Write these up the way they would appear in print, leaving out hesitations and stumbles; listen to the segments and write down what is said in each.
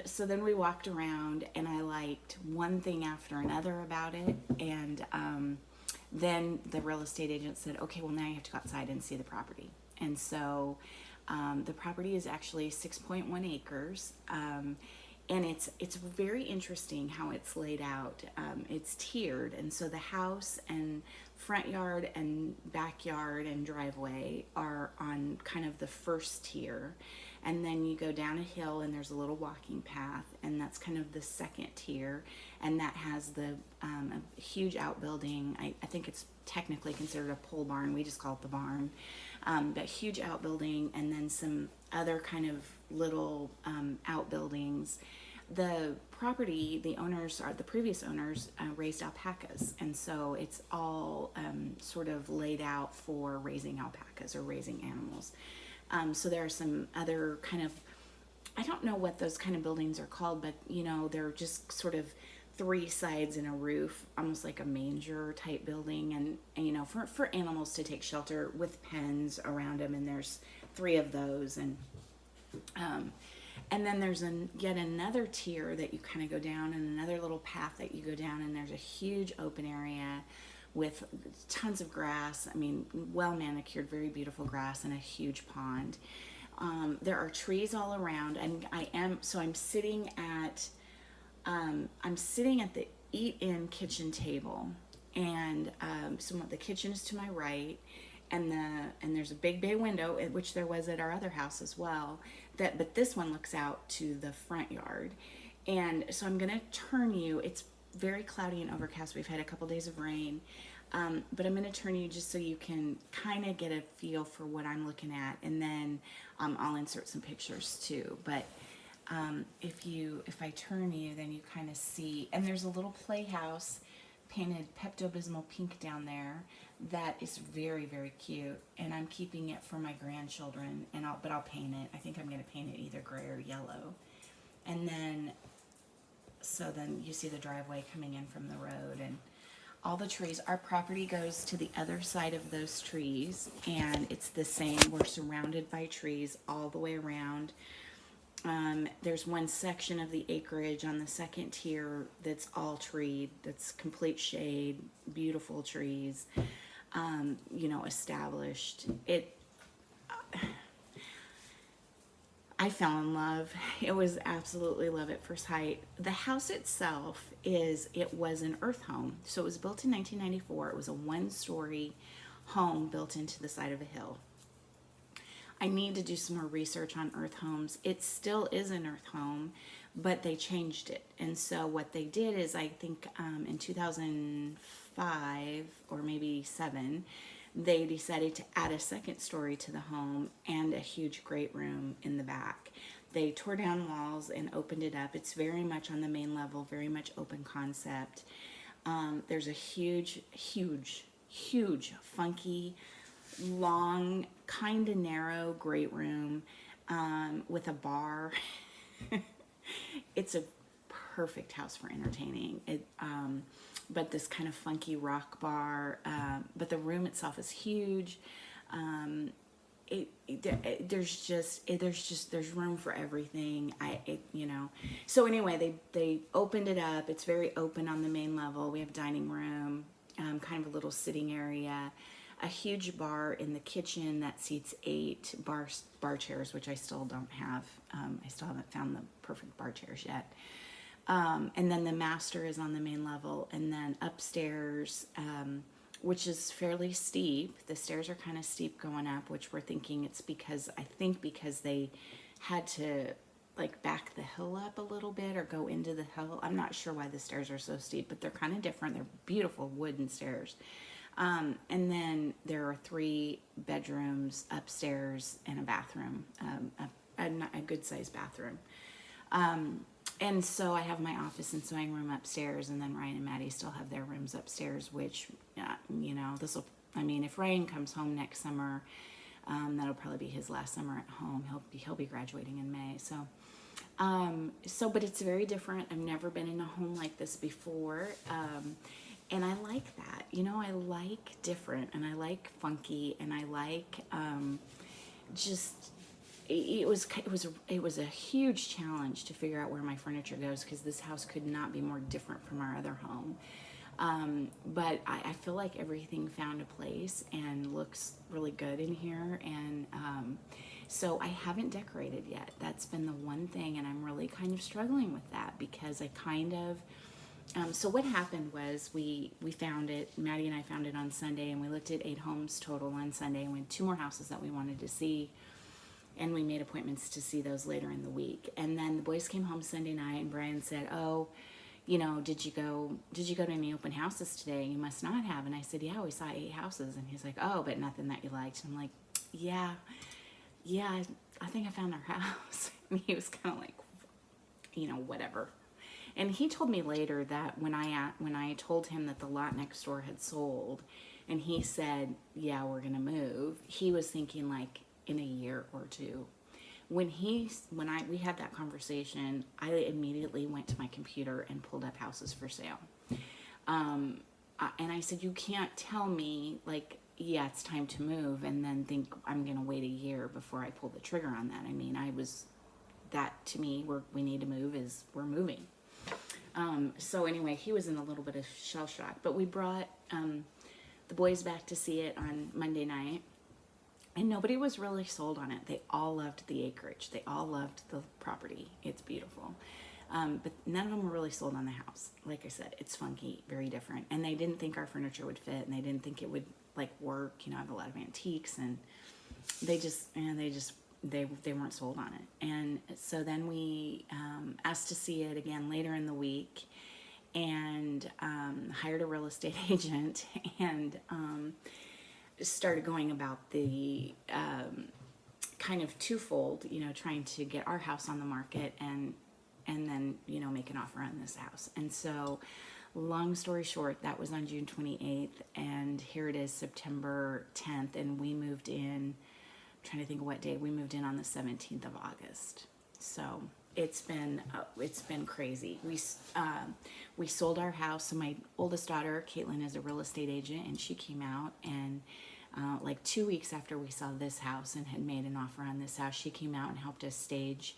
so then we walked around, and I liked one thing after another about it. And then the real estate agent said, okay, well, now you have to go outside and see the property. And so the property is actually 6.1 acres. And it's very interesting how it's laid out. It's tiered, and so the house and front yard and backyard and driveway are on kind of the first tier, and then you go down a hill and there's a little walking path, and that's kind of the second tier, and that has the a huge outbuilding. I think it's technically considered a pole barn. We just call it the barn, but huge outbuilding, and then some other kind of little outbuildings. The property, the previous owners raised alpacas, and so it's all sort of laid out for raising alpacas or raising animals. So there are some other kind of, I don't know what those kind of buildings are called, but they're just sort of three sides and a roof, almost like a manger type building, and for animals to take shelter with pens around them, and there's three of those. And then there's yet another tier that you kind of go down, and another little path that you go down, and there's a huge open area with tons of grass. I mean, well manicured, very beautiful grass, and a huge pond. There are trees all around, and I'm sitting at the eat-in kitchen table, and so the kitchen is to my right, and there's a big bay window, which there was at our other house as well. But this one looks out to the front yard, and so I'm gonna turn you. It's very cloudy and overcast. We've had a couple days of rain, but I'm gonna turn you just so you can kind of get a feel for what I'm looking at, and then I'll insert some pictures too. But if I turn you, then you kind of see, and there's a little playhouse painted Pepto-Bismol pink down there that is very, very cute, and I'm keeping it for my grandchildren, but I'll paint it. I think I'm going to paint it either gray or yellow. And then you see the driveway coming in from the road, and all the trees. Our property goes to the other side of those trees, and it's the same. We're surrounded by trees all the way around. There's one section of the acreage on the second tier that's all treed, that's complete shade, beautiful trees, established. I fell in love. It was absolutely love at first sight. The house itself was an earth home. So it was built in 1994. It was a one-story home built into the side of a hill. I need to do some more research on earth homes. It still is an earth home, but they changed it. And so what they did is, I think in 2005 or maybe 7, they decided to add a second story to the home and a huge great room in the back. They tore down walls and opened it up. It's very much on the main level, very much open concept. There's a huge, funky, long, kind of narrow great room with a bar. It's a perfect house for entertaining. But this kind of funky rock bar. But the room itself is huge. There's room for everything. So anyway, they opened it up. It's very open on the main level. We have dining room, kind of a little sitting area, a huge bar in the kitchen that seats 8 bar chairs, which I still don't have. I still haven't found the perfect bar chairs yet. And then the master is on the main level, and then upstairs, which is fairly steep. The stairs are kind of steep going up, which we're thinking it's because they had to back the hill up a little bit or go into the hill. I'm not sure why the stairs are so steep, but they're kind of different. They're beautiful wooden stairs. And then there are 3 bedrooms upstairs and a bathroom, a good-sized bathroom. And so I have my office and sewing room upstairs, and then Ryan and Maddie still have their rooms upstairs, which, if Ryan comes home next summer, that'll probably be his last summer at home. He'll be graduating in May. But it's very different. I've never been in a home like this before. And I like that. I like different, and I like funky, and I like it was a huge challenge to figure out where my furniture goes, because this house could not be more different from our other home. But I feel like everything found a place and looks really good in here. And so I haven't decorated yet. That's been the one thing, and I'm really kind of struggling with that, because I kind of so what happened was we found it, Maddie and I found it on Sunday, and we looked at 8 homes total on Sunday, and we had 2 more houses that we wanted to see, and we made appointments to see those later in the week. And then the boys came home Sunday night, and Brian said, "Oh, you know, did you go to any open houses today? You must not have." And I said, "Yeah, we saw 8 houses." And he's like, "Oh, but nothing that you liked." And I'm like, yeah, I think I found our house." And he was kind of like, whatever. And he told me later that when I told him that the lot next door had sold, and he said, "Yeah, we're gonna move," he was thinking like in a year or two. When we had that conversation, I immediately went to my computer and pulled up houses for sale. And I said, "You can't tell me like, yeah, it's time to move, and then think I'm gonna wait a year before I pull the trigger on that." I mean, that to me, we need to move is we're moving. So anyway, he was in a little bit of shell shock, but we brought the boys back to see it on Monday night, and nobody was really sold on it. They all loved the acreage. They all loved the property. It's beautiful. But none of them were really sold on the house. Like I said, it's funky, very different. And they didn't think our furniture would fit, and they didn't think it would like work. I have a lot of antiques, and they weren't sold on it. And so then we asked to see it again later in the week, and hired a real estate agent, and started going about the kind of twofold, trying to get our house on the market and then, make an offer on this house. And so long story short, that was on June 28th, and here it is September 10th, and we moved in, I'm trying to think of what day, we moved in on the 17th of August. So it's been crazy. We sold our house. So my oldest daughter, Caitlin, is a real estate agent, and she came out, and like 2 weeks after we saw this house and had made an offer on this house, she came out and helped us stage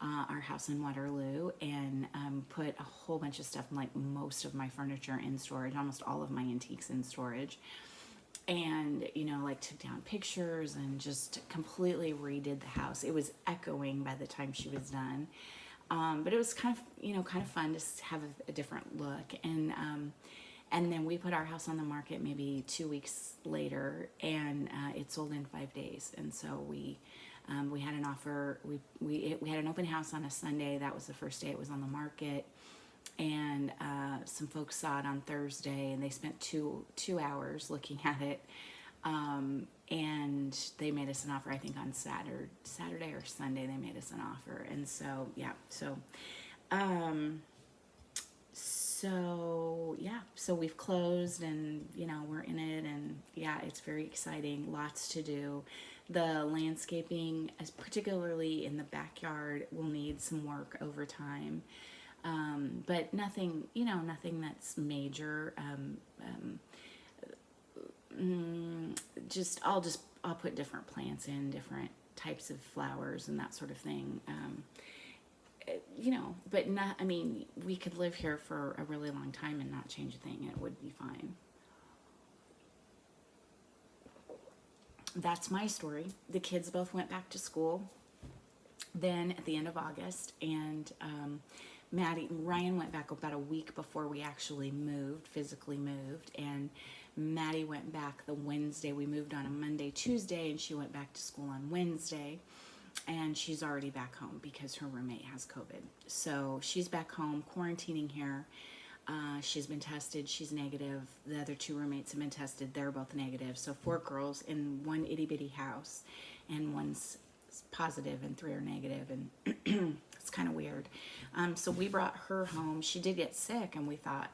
our house in Waterloo, and put a whole bunch of stuff, like most of my furniture in storage, almost all of my antiques in storage, and like took down pictures and just completely redid the house. It was echoing by the time she was done, but it was kind of fun to have a different look. And then we put our house on the market maybe 2 weeks later, and it sold in 5 days. And so we had an offer. We had an open house on a Sunday. That was the first day it was on the market. And some folks saw it on Thursday, and they spent two hours looking at it. And they made us an offer, I think on Saturday or Sunday, they made us an offer. And so, yeah, so we've closed, and, we're in it, and yeah, it's very exciting. Lots to do. The landscaping, particularly in the backyard, will need some work over time. But nothing that's major. I'll put different plants in, different types of flowers and that sort of thing. But not, we could live here for a really long time and not change a thing, and it would be fine. That's my story. The kids both went back to school then at the end of August, and Ryan went back about a week before we actually physically moved, and Maddie went back the Wednesday. We moved on a Monday, Tuesday, and she went back to school on Wednesday, and she's already back home because her roommate has COVID. So she's back home quarantining here. She's been tested. She's negative. The other 2 roommates have been tested. They're both negative. So 4 girls in one itty bitty house, and one's positive and 3 are negative, and it's kind of weird. So we brought her home. She did get sick, and we thought,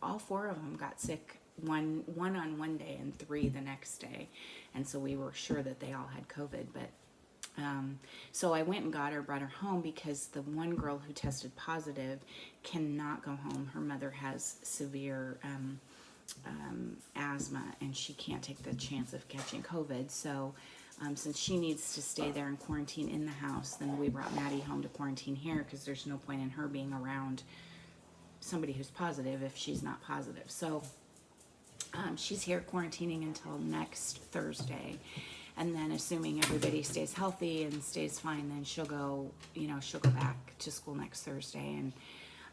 all 4 of them got sick. One on one day and 3 the next day, and so we were sure that they all had COVID. But so I went and brought her home, because the one girl who tested positive cannot go home. Her mother has severe asthma, and she can't take the chance of catching COVID. So Since she needs to stay there and quarantine in the house, then we brought Maddie home to quarantine here because there's no point in her being around somebody who's positive if she's not positive. So she's here quarantining until next Thursday. And then assuming everybody stays healthy and stays fine, then she'll go back to school next Thursday. And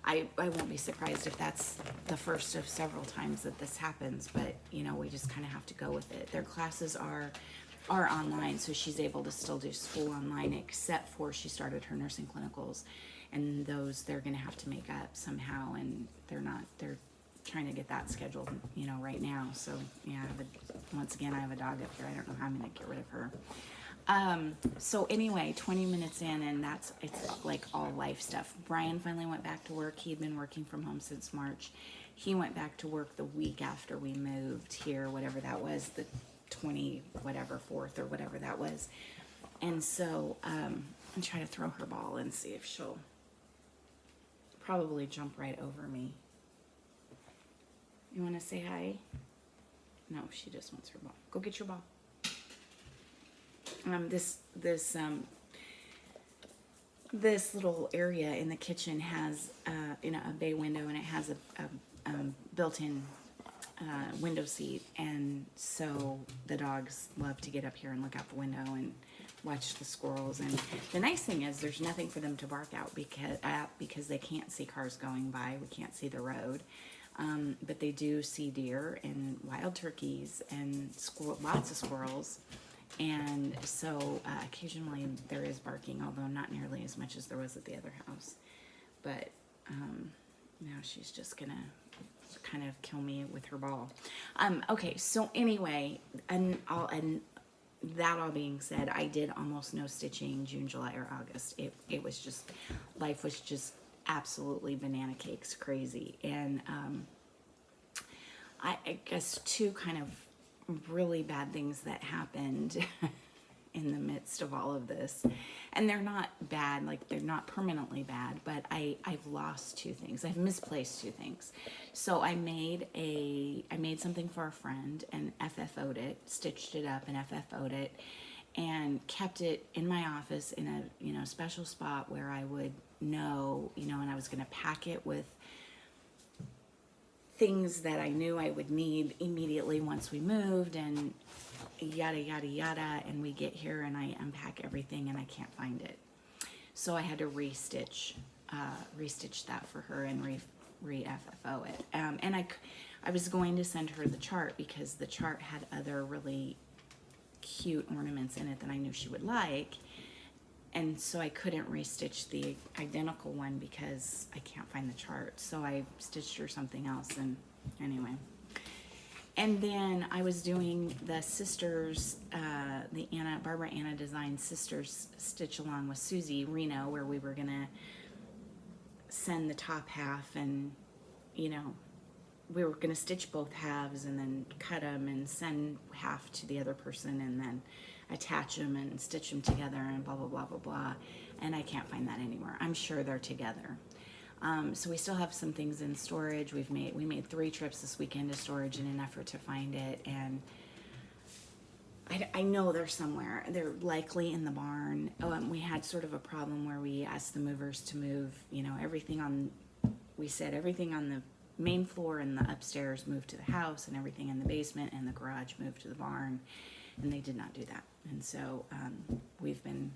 I won't be surprised if that's the first of several times that this happens, but we just kind of have to go with it. Their classes are online, so she's able to still do school online, except for she started her nursing clinicals, and those they're going to have to make up somehow, and they're trying to get that scheduled, right now. So yeah, once again, I have a dog up here. I don't know how I'm going to get rid of her. So anyway, 20 minutes in, and it's like all life stuff. Brian finally went back to work. He'd been working from home since March. He went back to work the week after we moved here, whatever that was, the 4th or whatever that was. And so I'm trying to throw her ball and see if she'll probably jump right over me. You want to say hi? No, she just wants her ball. Go get your ball. This little area in the kitchen has a bay window, and it has a built-in window seat, and so the dogs love to get up here and look out the window and watch the squirrels. And the nice thing is there's nothing for them to bark out because they can't see cars going by. We can't see the road. But they do see deer and wild turkeys and lots of squirrels. And so occasionally there is barking, although not nearly as much as there was at the other house. But now she's just going to kind of kill me with her ball. Okay, so anyway, and that all being said, I did almost no stitching June, July, or August. It was just, life was just absolutely banana cakes crazy. And I guess two kind of really bad things that happened in the midst of all of this, and they're not bad, like they're not permanently bad, but I've lost two things. I've misplaced two things. So I made something for a friend and FFO'd it, stitched it up and FFO'd it, and kept it in my office in a special spot where I would know, and I was going to pack it with things that I knew I would need immediately once we moved, and yada yada yada, and we get here and I unpack everything and I can't find it. So I had to restitch that for her and re-FFO it. And I was going to send her the chart because the chart had other really cute ornaments in it that I knew she would like. And so I couldn't restitch the identical one because I can't find the chart. So I stitched her something else, and anyway. And then I was doing the sisters, the Barbara Anna Design Sisters Stitch Along with Susie Reno, where we were gonna send the top half, and we were gonna stitch both halves and then cut them and send half to the other person and then attach them and stitch them together and blah, blah, blah, blah, blah. And I can't find that anywhere. I'm sure they're together. So we still have some things in storage. We made 3 trips this weekend to storage in an effort to find it. And I know they're somewhere. They're likely in the barn. We had sort of a problem where we asked the movers to move, everything on the main floor and the upstairs moved to the house, and everything in the basement and the garage moved to the barn. And they did not do that. And so we've been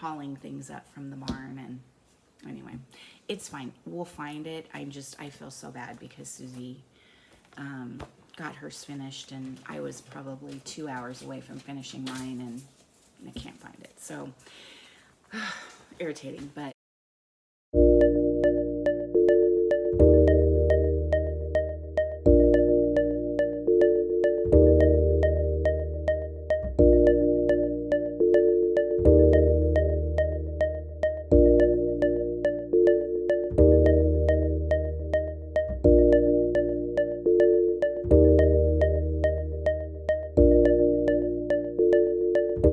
hauling things up from the barn, and anyway, it's fine. We'll find it. I feel so bad because Susie got hers finished, and I was probably 2 hours away from finishing mine, and I can't find it. So irritating, but